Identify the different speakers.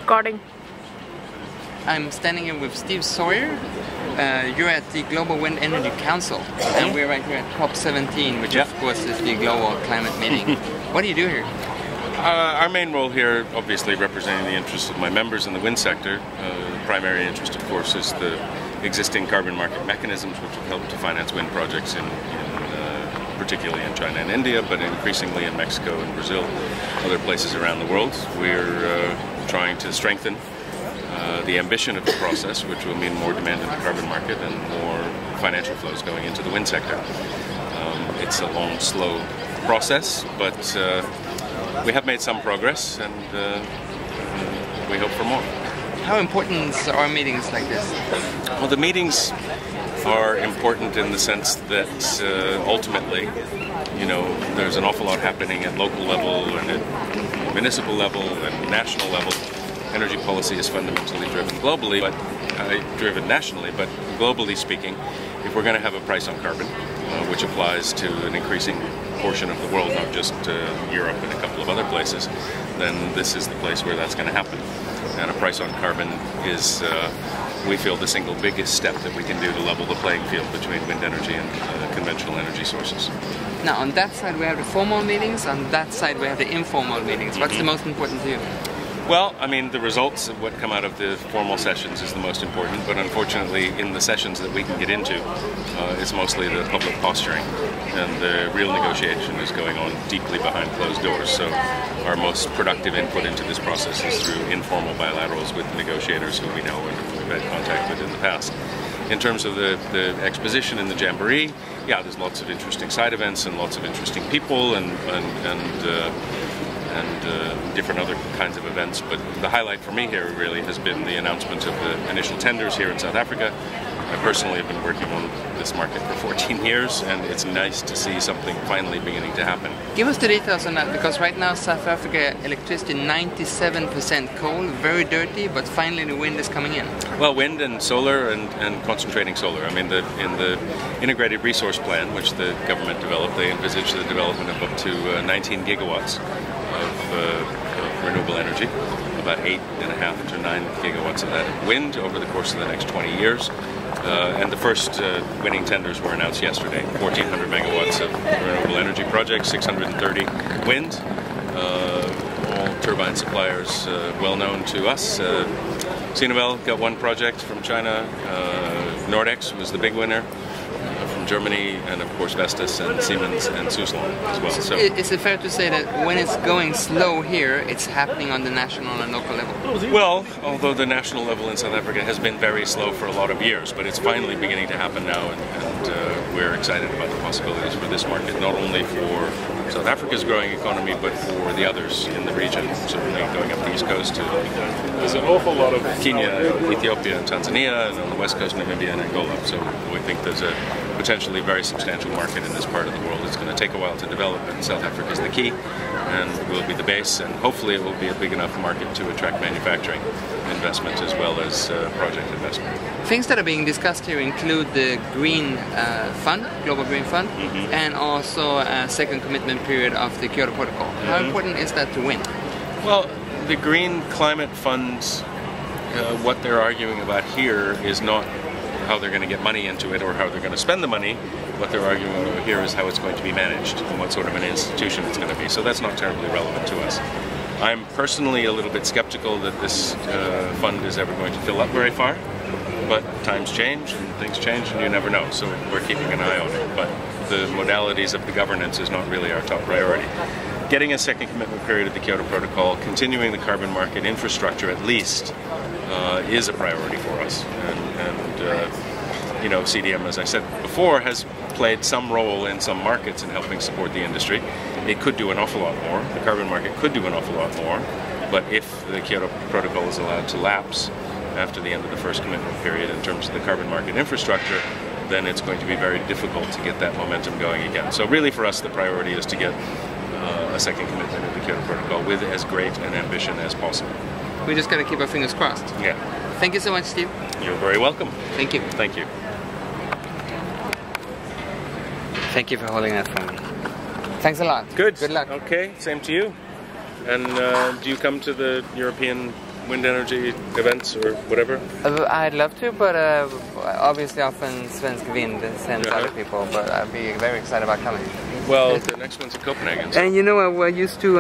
Speaker 1: Recording.
Speaker 2: I'm standing here with Steve Sawyer. You're at the Global Wind Energy Council, and we're right here at COP17, which of course is the global climate meeting. What do you do here?
Speaker 3: Our main role here, obviously representing the interests of my members in the wind sector. The primary interest, of course, is the existing carbon market mechanisms which have helped to finance wind projects particularly in China and India, but increasingly in Mexico and Brazil, other places around the world. We're trying to strengthen the ambition of the process, which will mean more demand in the carbon market and more financial flows going into the wind sector. It's a long, slow process, but we have made some progress, and we hope for more.
Speaker 2: How important are meetings like this?
Speaker 3: Well, the meetings are important in the sense that ultimately, you know, there's an awful lot happening at local level and at municipal level and national level. Energy policy is fundamentally driven globally, but driven nationally, but globally speaking, if we're going to have a price on carbon, which applies to an increasing portion of the world, not just Europe and a couple of other places, then this is the place where that's going to happen. And a price on carbon is, we feel, the single biggest step that we can do to level the playing field between wind energy and conventional energy sources.
Speaker 2: Now, on that side we have the formal meetings, on that side we have the informal meetings. What's the most important to you?
Speaker 3: Well, I mean, the results of what come out of the formal sessions is the most important, but unfortunately in the sessions that we can get into, it's mostly the public posturing, and the real negotiation is going on deeply behind closed doors. So our most productive input into this process is through informal bilaterals with negotiators who we know and who we've had contact with in the past. In terms of the exposition in the Jamboree, yeah, there's lots of interesting side events and lots of interesting people and different other kinds of events, but the highlight for me here really has been the announcement of the initial tenders here in South Africa. I personally have been working on this market for 14 years, and it's nice to see something finally beginning to happen.
Speaker 2: Give us the details on that, because right now South Africa electricity 97% coal, very dirty, but finally the wind is coming in.
Speaker 3: Well, wind and solar and concentrating solar. I mean, in the integrated resource plan, which the government developed, they envisaged the development of up to 19 gigawatts of renewable energy, about 8.5 to 9 gigawatts of that of wind over the course of the next 20 years. And the first winning tenders were announced yesterday. 1,400 megawatts of renewable energy projects, 630 wind. All turbine suppliers well known to us. Sinovel got one project from China. Nordex was the big winner from Germany, and of course Vestas and Siemens and Suslan as well. So
Speaker 2: is it fair to say that when it's going slow here, it's happening on the national and local level?
Speaker 3: Well, although the national level in South Africa has been very slow for a lot of years, but it's finally beginning to happen now, and we're excited about the possibilities for this market, not only for South Africa's growing economy, but for the others in the region, certainly going up the east coast to there's an awful lot of Kenya, Ethiopia, and Tanzania, and on the west coast, Namibia and Angola. So we think there's a potentially very substantial market in this part of the world. It's going to take a while to develop, and South Africa is the key and will be the base, and hopefully it will be a big enough market to attract manufacturing investment as well as project investment.
Speaker 2: Things that are being discussed here include the Green Fund, Global Green Fund, and also a second commitment period of the Kyoto Protocol. How important is that to win? Well,
Speaker 3: the Green Climate Funds, what they're arguing about here is not how they're going to get money into it or how they're going to spend the money. What they're arguing over here is how it's going to be managed and what sort of an institution it's going to be. So that's not terribly relevant to us. I'm personally a little bit skeptical that this fund is ever going to fill up very far, but times change and things change and you never know, so we're keeping an eye on it. But the modalities of the governance is not really our top priority. Getting a second commitment period of the Kyoto Protocol, continuing the carbon market infrastructure at least, is a priority for us. And you know, CDM, as I said before, has played some role in some markets in helping support the industry. It could do an awful lot more. The carbon market could do an awful lot more. But if the Kyoto Protocol is allowed to lapse after the end of the first commitment period in terms of the carbon market infrastructure, then it's going to be very difficult to get that momentum going again. So really for us the priority is to get a second commitment of the Kyoto Protocol with as great an ambition as possible.
Speaker 2: We just got to keep our fingers crossed.
Speaker 3: Yeah.
Speaker 2: Thank you so much, Steve.
Speaker 3: You're very welcome.
Speaker 2: Thank you.
Speaker 3: Thank you.
Speaker 2: Thank you for holding that for me. Thanks a lot.
Speaker 3: Good.
Speaker 2: Good luck.
Speaker 3: Okay, same to you. And do you come to the European wind energy events or whatever?
Speaker 2: I'd love to, but obviously often Svensk Vind sends other people, but I'd be very excited about coming.
Speaker 3: Well, the next one's in Copenhagen. So.
Speaker 2: And you know, I used to